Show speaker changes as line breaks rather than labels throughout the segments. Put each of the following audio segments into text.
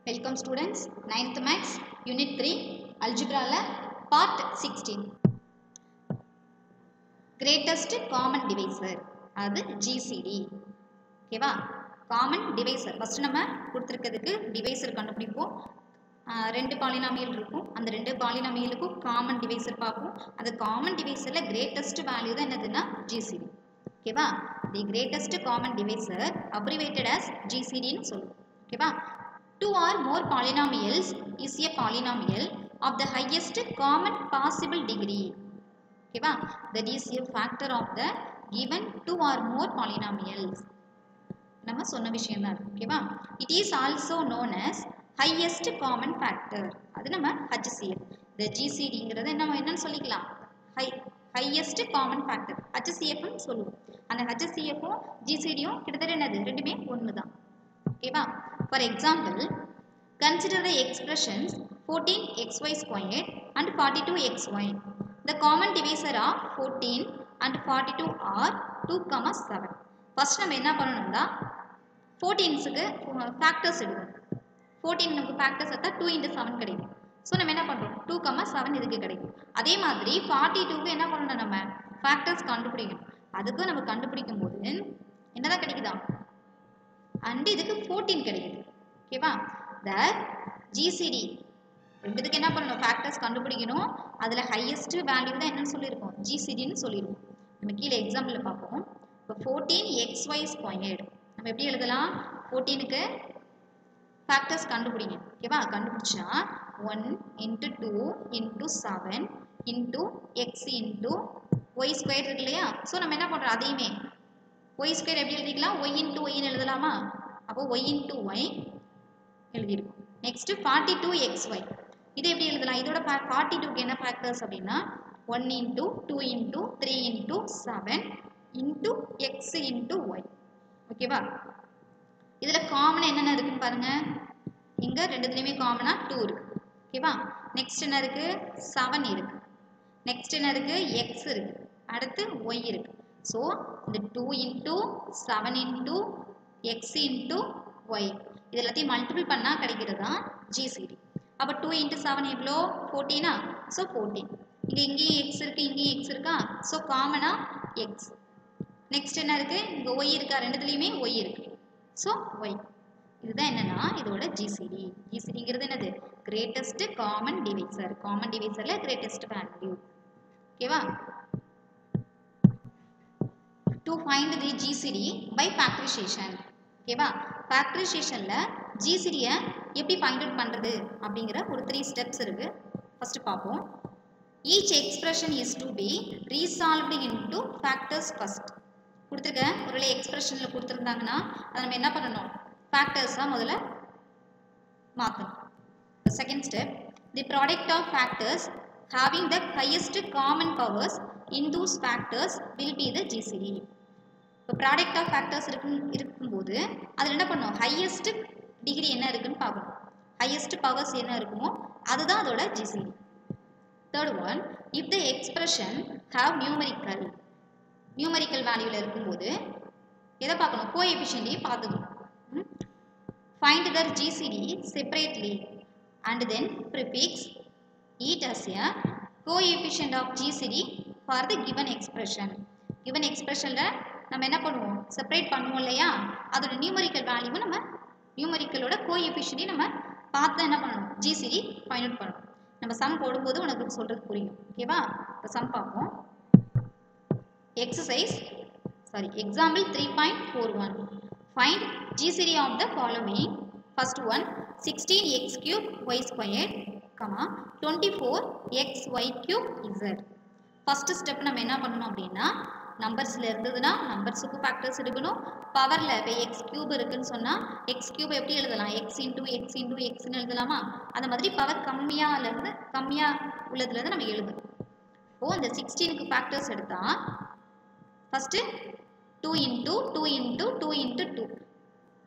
Welcome students, 9th Maths, Unit 3, Algebra Part 16. Greatest Common Divisor, அது GCD. ஓகேவா? Common Divisor. First நம்ம கொடுத்திருக்கிறதுக்கு divisor கண்டுபிடிப்போம். ரெண்டு பாலினாமியல் இருக்கும். அந்த ரெண்டு பாலினாமியலுக்கும் common divisor பார்ப்போம். அந்த common divisorல greatest value தான் என்னதுன்னா GCD. ஓகேவா? The greatest common divisor abbreviated as GCD ன்னு சொல்லுவோம். ஓகேவா? Two or more polynomials is a polynomial of the highest common possible degree. Okay, that is a factor of the given two or more polynomials. நம்ம சொன்ன விஷயம் தான். ஓகேவா? It is also known as highest common factor. அது நம்ம HCF. The GCDங்கிறது என்னன்னு சொல்லிக்கலாம்? Highest common factor. HCF ன்னு சொல்லுவோம். அந்த HCF உம் GCD உம் கிட்டத்தட்ட என்னது? ரெண்டுமே ஒண்ணுதான். Okay, for example, consider the expressions 14xy squared and 42xy. The common divisor of 14 and 42 are 2, 7. First நம்ம என்ன பண்ணணும்னா 14க்கு factors எடுக்கணும். 14 நமக்கு factors எடுத்தா 2 into 7 கிடைக்கும். ஸோ நம்ம என்ன பண்ணுறோம் 2, 7 இதுக்கு கிடைக்கும். அதே மாதிரி 42க்கு என்ன பண்ணணும் நம்ம factors கண்டுபிடிக்கணும். அதுக்கு நம்ம கண்டுபிடிக்கும் போது என்னதான் கிடைக்குதா அண்ட் இதுக்கு 14 கிடைக்குது. ஓகேவா? த GCD ரெண்டுத்துக்கு என்ன பண்ணணும் ஃபேக்டர்ஸ் கண்டுபிடிக்கணும். அதில் ஹையஸ்ட் வேல்யூ தான் என்னன்னு சொல்லியிருக்கோம் GCDன்னு சொல்லியிருக்கோம். நம்ம கீழே எக்ஸாம்பிள் பார்ப்போம். இப்போ 14xy ஸ்கொயர்டு நம்ம எப்படி எழுதலாம் 14க்கு ஃபேக்டர்ஸ் கண்டுபிடிங்க. ஓகேவா? கண்டுபிடிச்சா 1 into 2 into 7 into x into y square இருக்கு இல்லையா? ஸோ நம்ம என்ன பண்ணுறோம் அதையுமே y ஸ்கொயர் எப்படி எழுதிக்கலாம் y into y எழுதலாமா? அப்போ y into y எழுதிருக்கும். நெக்ஸ்ட் 42xy இது எப்படி எழுதலாம்? இதோட 42க்கு என்ன ஃபேக்டர்ஸ் அப்படின்னா 1 into 2 into 3 into 7 into x into y. ஓகேவா? இதுல காமனா என்னென்ன இருக்குன்னு பாருங்க. இங்க ரெண்டுத்துலயுமே காமனா 2 இருக்கு. ஓகேவா? நெக்ஸ்ட் என்ன இருக்கு 7 இருக்கு. நெக்ஸ்ட் என்ன இருக்கு x இருக்கு. அடுத்து y இருக்கு. ஸோ இந்த 2 into 7 into x into y இது எல்லாத்தையும் மல்டிபிள் பண்ணால் கிடைக்கிறது தான் GCD. அப்போ 2 into 7 எவ்வளோ 14ஆ? ஸோ 14. இங்கேயும் x இருக்குது இங்கேயும் x இருக்கா? ஸோ காமனாக x. நெக்ஸ்ட் என்ன இருக்குது இங்கே y இருக்கா? ரெண்டுத்துலேயுமே y இருக்குது. So y. இதுதான் என்னன்னா இதோட GCD. GCDங்கிறது என்னது கிரேட்டஸ்ட் காமன் டிவைசர். காமன் டிவைசரில் கிரேட்டஸ்ட் வேல்யூ. ஓகேவா? To find the GCD by factorization. ஓகேவா? ஃபேக்டரைசேஷன்ல GCD-யை எப்படி ஃபைண்ட் அவுட் பண்ணுறது அப்படிங்கிற ஒரு 3 ஸ்டெப்ஸ் இருக்குது. ஃபஸ்ட்டு பார்ப்போம். Each expression is to be resolved into factors first. கொடுத்துருக்க ஒரு எக்ஸ்பிரஷனில் கொடுத்துருந்தாங்கன்னா அதை நம்ம என்ன பண்ணணும் ஃபேக்டர்ஸாக முதல்ல மாற்றணும். Second step the product of factors having the highest common powers in those factors will be the GCD. இப்போ ப்ராடக்ட் ஆஃப் ஃபேக்டர்ஸ் இருக்கும்போது அதில் என்ன பண்ணணும் ஹையஸ்ட் டிகிரி என்ன இருக்குன்னு பார்க்கணும். ஹையஸ்ட் பவர்ஸ் என்ன இருக்குமோ அதுதான் அதோட GCD. Third one if the expression have numerical வேல்யூவில் இருக்கும்போது எதை பார்க்கணும் கோஎஃபிஷியன்ட்டையும் பார்த்துக்கணும். Find their GCD separately and then prefix it as a coefficient of GCD for the given expression. given expressionல நம்ம என்ன பண்ணுவோம் செப்பரேட் பண்ணுவோம் இல்லையா? அதோட நியூமரிக்கல் வேல்யூவை நம்ம நியூமரிக்கலோட கோஎஃபிஷியன்ட்டையும் நம்ம பார்த்து என்ன பண்ணணும் GCD ஃபைண்ட் அவுட் பண்ணணும். நம்ம சம் போடும்போது உனக்கு சொல்றது புரியும். ஓகேவா? இப்போ சம் பார்ப்போம். Example 3.41 find GCD of the following. First one 16x cube y squared 24xy cube z. First step நம்ம என்ன பண்ணணும் அப்படின்னா நம்பர்ஸில் இருந்ததுன்னா நம்பர்ஸுக்கு ஃபேக்டர்ஸ் எடுக்கணும். பவரில் இப்போ எக்ஸ் கியூப் இருக்குன்னு சொன்னால் எக்ஸ் கியூப் எப்படி எழுதலாம் எக்ஸ் இன்டூ எக்ஸ்ன்னு எழுதலாமா? அந்த மாதிரி பவர் கம்மியாக உள்ளதுலேருந்து நம்ம எழுதணும். இப்போது இந்த 16க்கு ஃபேக்டர்ஸ் எடுத்தால் ஃபஸ்ட்டு 2 into 2 into 2 into 2.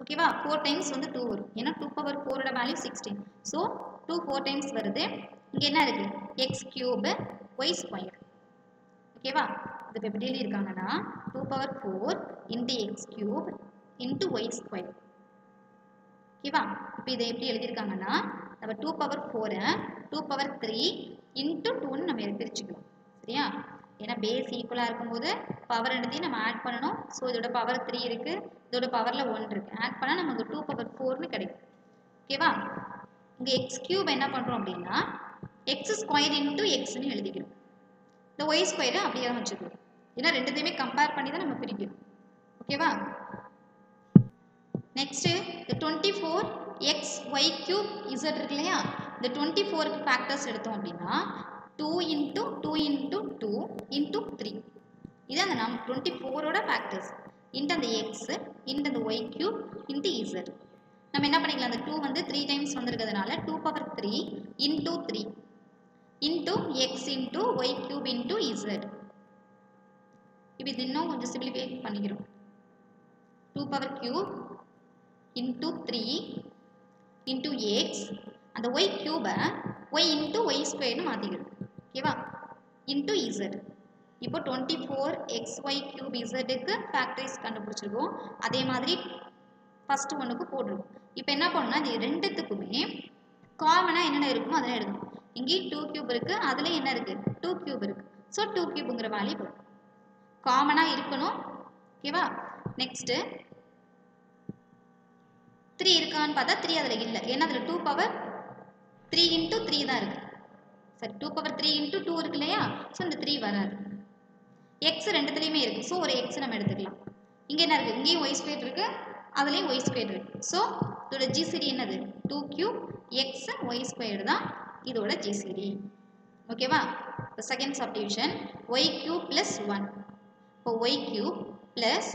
ஓகேவா? 4 டைம்ஸ் வந்து 2 வரும். ஏன்னா 2 பவர் 4ஓட வேல்யூ 16. ஸோ 2 4 டைம்ஸ் வருது. இங்கே என்ன இருக்குது எக்ஸ் கியூபு ஒய் ஸ்கொயர். ஓகேவா? இது எப்படி எழுதியிருக்காங்கன்னா 2 power 4 into x cube into y square. ஓகேவா? இப்போ இதை எப்படி எழுதியிருக்காங்கன்னா நம்ம 2 பவர் 4 2 பவர் 3 இன்ட்டு 2ன்னு நம்ம பிரிச்சுக்கலாம். சரியா? ஏன்னா பேஸ் ஈக்குவலாக இருக்கும்போது பவர் ரெண்டுத்தையும் நம்ம ஆட் பண்ணணும். ஸோ இதோட பவர் 3 இருக்குது, இதோட பவரில் 1 இருக்குது. ஆட் பண்ணால் நமக்கு 2 பவர் 4ன்னு கிடைக்கும். ஓகேவா? இங்கே எக்ஸ் கியூப் என்ன பண்ணுறோம் அப்படின்னா எக்ஸ் ஸ்கொயர் இன்ட்டு எக்ஸ்ன்னு எழுதிக்கிறோம். இந்த ஒய் ஸ்கொயரை அப்படியே தான் வச்சுக்கிறோம். ஏன்னா ரெண்டுத்தையுமே கம்பேர் பண்ணி தான் நம்ம பிரிக்கிறோம். ஓகேவா? நெக்ஸ்ட்டு இந்த 24xy³ z இருக்கு இல்லையா, இந்த 24க்கு ஃபேக்டர்ஸ் எடுத்தோம் அப்படின்னா 2 இன்ட்டு 2 இன்ட்டு 2 இன்ட்டு 3. இது அந்த 24ஓட ஃபேக்டர்ஸ் இன்ட்டு அந்த எக்ஸ் இன்ட்டு அந்த y³ இன்ட்டு z. நம்ம என்ன பண்ணிக்கலாம், அந்த 2 வந்து 3 டைம்ஸ் வந்திருக்கிறதுனால 2 power 3 into 3 into x into y³ into z. இப்போ இது இன்னும் கொஞ்சம் சிம்பிளிஃபை பண்ணிக்கிறோம். 2 power cube into 3 into x, அந்த ஒய் கியூபை ஒய் இன்ட்டு ஒய் ஸ்கொயர்னு மாற்றிக்கிறோம். ஓகேவா? Into z. இப்போ 24xy³ zக்கு ஃபேக்டரைஸ் கண்டுபிடிச்சிருக்கோம். அதே மாதிரி ஃபர்ஸ்ட் ஒன்றுக்கு போட்டுருக்கோம். இப்போ என்ன பண்ணணும்னா இது ரெண்டுத்துக்குமே காமனாக என்னென்ன இருக்குமோ அதெல்லாம் எடுக்கணும். இங்கேயும் 2 கியூப் இருக்குது, அதுலேயும் என்ன இருக்குது 2 கியூப் இருக்குது. ஸோ 2 கியூபுங்கிற வேல்யூ வரும். காமனாக இருக்கணும். ஓகேவா? நெக்ஸ்ட்டு 3 இருக்கான்னு பார்த்தா 3 அதில் இல்லை. ஏன்னா அதில் 2 பவர் 3 இன்ட்டு 3 தான் இருக்குது. சரி, 2 பவர் 3 இன்ட்டு 2 இருக்கு இல்லையா, ஸோ இந்த 3 வராது. எக்ஸ் ரெண்டுத்துலேயுமே இருக்குது. ஸோ ஒரு எக்ஸ் நம்ம எடுத்துக்கலாம். இங்கே என்ன இருக்குது, இங்கேயும் ஒய் ஸ்கொயர் இருக்குது, அதுலேயும் ஒய் ஸ்கொயர் இருக்குது. ஸோ இதோட ஜிசிடி என்னது 2 கியூப் எக்ஸ் ஒய் ஸ்கொயர் தான் இதோட ஜிசிடி. ஓகேவா? இப்போ செகண்ட் சப்டிவிஷன் y³ + 1. இப்போ y³ +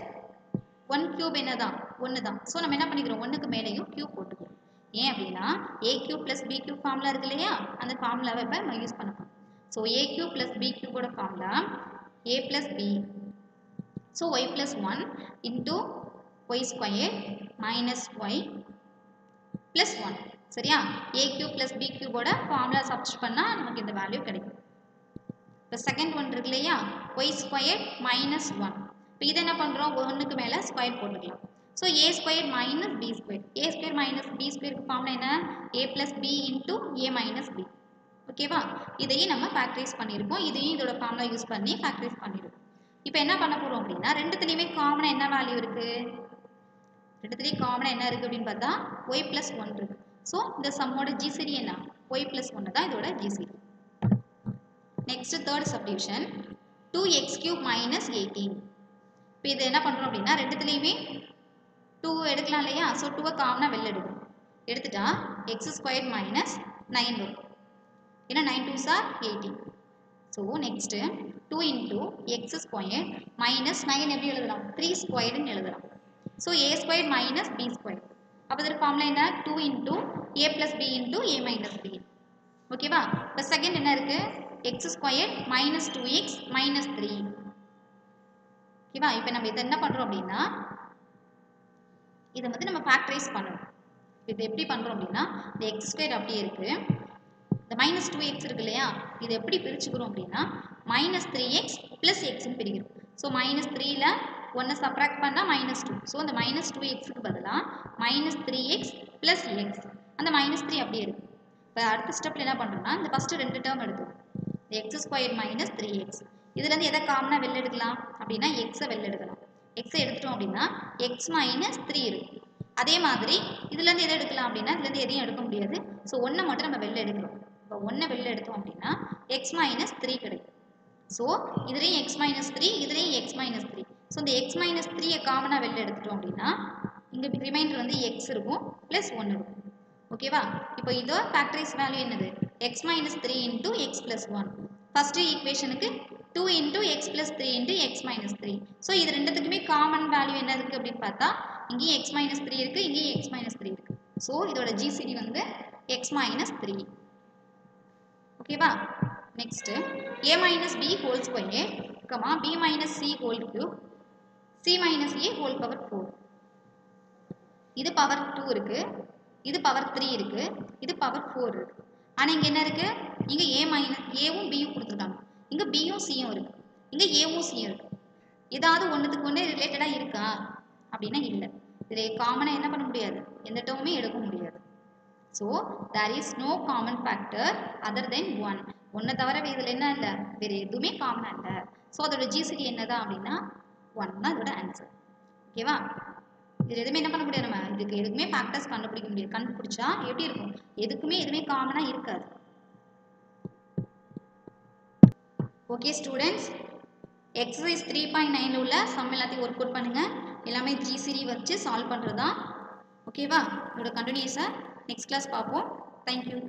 1 கியூப் என்ன தான் 1 தான். ஸோ நம்ம என்ன பண்ணிக்கிறோம், 1க்கு மேலேயும் கியூப் போட்டுக்கிறோம். ஏன் அப்படின்னா a³ + b³ ஃபார்முலா இருக்கு இல்லையா, அந்த ஃபார்முலாவை இப்போ நம்ம யூஸ் பண்ணணும். So a³ + b³ formula a + b. So y + 1 into y square minus y + 1. சரியா? a³ + b³ ஃபார்முலா சப்ஸ்டிட் பண்ணால் நமக்கு இந்த வேல்யூ கிடைக்கும். இப்போ செகண்ட் ஒன் இருக்கு இல்லையா, y ஸ்கொயர் மைனஸ் 1. இப்போ இதை என்ன பண்ணுறோம், 1க்கு மேலே ஸ்கொயர் போட்டுக்கலாம். So a square minus b square. a square minus b ஸ்கொயருக்கு ஃபார்முலா என்ன, a + b into a - b. ஓகேவா? இதையும் நம்ம ஃபேக்டரைஸ் பண்ணியிருக்கோம். இதையும் இதோட ஃபார்முலா யூஸ் பண்ணி ஃபேக்டரைஸ் பண்ணியிருக்கோம். இப்போ என்ன பண்ண போகிறோம் அப்படின்னா ரெண்டுத்துலேயுமே காமனாக என்ன வேல்யூ இருக்குது, ரெண்டுத்துலேயும் காமனாக என்ன இருக்குது அப்படின்னு பார்த்தா y + 1 இருக்குது. ஸோ இந்த சம்மோட ஜிசிடி என்ன, y + 1 தான் இதோட GCD. Next third subdivision 2x³ - 18. இப்போ இது என்ன பண்ணுறோம் அப்படின்னா ரெண்டுத்துலேயுமே 2 எடுக்கலாம் இல்லையா, ஸோ 2வை காமனாக வெளில எடுக்கணும். எடுத்துட்டா x² - 9 வரும். ஏன்னா 9 2s are 18. So next 2 into x² - 9 எப்படி எழுதலாம், 3 ஸ்கொயர்னு எழுதலாம். So a² - b². அப்போ இதோட ஃபார்முலா என்ன, 2 into a + b into a - b. ஓகேவா? இப்போ செகண்ட் என்ன இருக்குது, x² - 2x - 3. ஓகேவா? இப்போ நம்ம இதை என்ன பண்ணுறோம் அப்படின்னா இதை வந்து நம்ம ஃபேக்டரைஸ் பண்ணணும். இது எப்படி பண்ணுறோம் அப்படின்னா இந்த x² அப்படியே இருக்குது, இந்த -2x இருக்கு இல்லையா, இது எப்படி பிரிச்சுக்கிறோம் அப்படின்னா -3x + xன்னு பிரிக்கிறோம். ஸோ -3ல் 1 சப்ராக்ட் பண்ணால் -2. ஸோ அந்த -2xக்கு பதிலாக -3x + x. அந்த -3 அப்படியே இருக்குது. இப்போ அடுத்த ஸ்டெப்பில் என்ன பண்ணுறோம்னா இந்த ஃபஸ்ட்டு 2 டேர்ம் எடுத்துக்கணும். x² - 3x. இதுலேருந்து எதை காமனாக வெளில எடுக்கலாம் அப்படின்னா எக்ஸை வெளில எடுக்கலாம். எக்ஸை எடுத்துட்டோம் அப்படின்னா x - 3 இருக்குது. அதே மாதிரி இதுலேருந்து எதை எடுக்கலாம் அப்படின்னா இதுலேருந்து எதையும் எடுக்க முடியாது. ஸோ 1 மட்டும் நம்ம வெளில எடுக்கிறோம். இப்போ 1 வெளில எடுத்தோம் அப்படின்னா x - 3 கிடைக்கும். ஸோ இதுலேயும் x - 3, இதுலேயும் x - 3. ஸோ இந்த x - 3யை காமனாக வெளில எடுத்துட்டோம் அப்படின்னா இங்கே ரிமைண்டர் வந்து x இருக்கும் ப்ளஸ் 1 இருக்கும். ஓகேவா? இப்போ இதோ ஃபேக்டரைஸ் வேல்யூ என்னது, x - 3 இன்ட்டு x + 1. ஃபஸ்ட்டு ஈக்குவேஷனுக்கு 2 into x + 3 into x - 3. So இது ரெண்டுத்துக்குமே காமன் வேல்யூ என்ன இருக்குது அப்படின்னு பார்த்தா இங்கேயும் x - 3 இருக்குது, இங்கேயும் x - 3 இருக்குது. ஸோ இதோட ஜிசிடி வந்து x - 3. ஓகேவா? Next a - b whole square b - c whole cube c - a whole power 4. இது பவர் 2 இருக்குது, இது பவர் 3 இருக்குது, இது பவர் 4 இருக்குது. ஆனால் இங்கே என்ன இருக்குது, இங்கே ஏவும் பியும் கொடுத்துருக்காங்க, இங்கே பியும் சியும் இருக்குது, இங்கே ஏவும் சியும் இருக்குது. ஏதாவது ஒன்றுத்துக்கு ஒன்று ரிலேட்டடாக இருக்கா அப்படின்னா இல்லை. இதில் காமனாக என்ன பண்ண முடியாது, எந்த டேர்முமே எடுக்க முடியாது. So there is no common factor other than one. ஒன்றை தவிர இதில் என்ன இல்லை, வேறு எதுவுமே காமனாக இல்லை. ஸோ அதோட ஜிசிடி என்னதான் அப்படின்னா ஒன் தான் இதோட ஆன்சர். ஓகேவா? இது எதுவுமே என்ன பண்ண முடியாது, நம்ம இதுக்கு எதுக்குமே ஃபேக்டர்ஸ் கண்டுபிடிக்க முடியாது. கண்டுபிடிச்சா எப்படி இருக்கும், எதுக்குமே எதுவுமே காமனாக இருக்காது. ஓகே ஸ்டூடெண்ட்ஸ், எக்ஸசைஸ் 3.9 உள்ள சம் எல்லாத்தையும் ஒர்க் அவுட் பண்ணுங்கள். எல்லாமே ஜிசிடி வச்சு சால்வ் பண்ணுறது தான். ஓகேவா? இதோட கண்டினியூஸாக நெக்ஸ்ட் கிளாஸ் பார்ப்போம். தேங்க்யூ.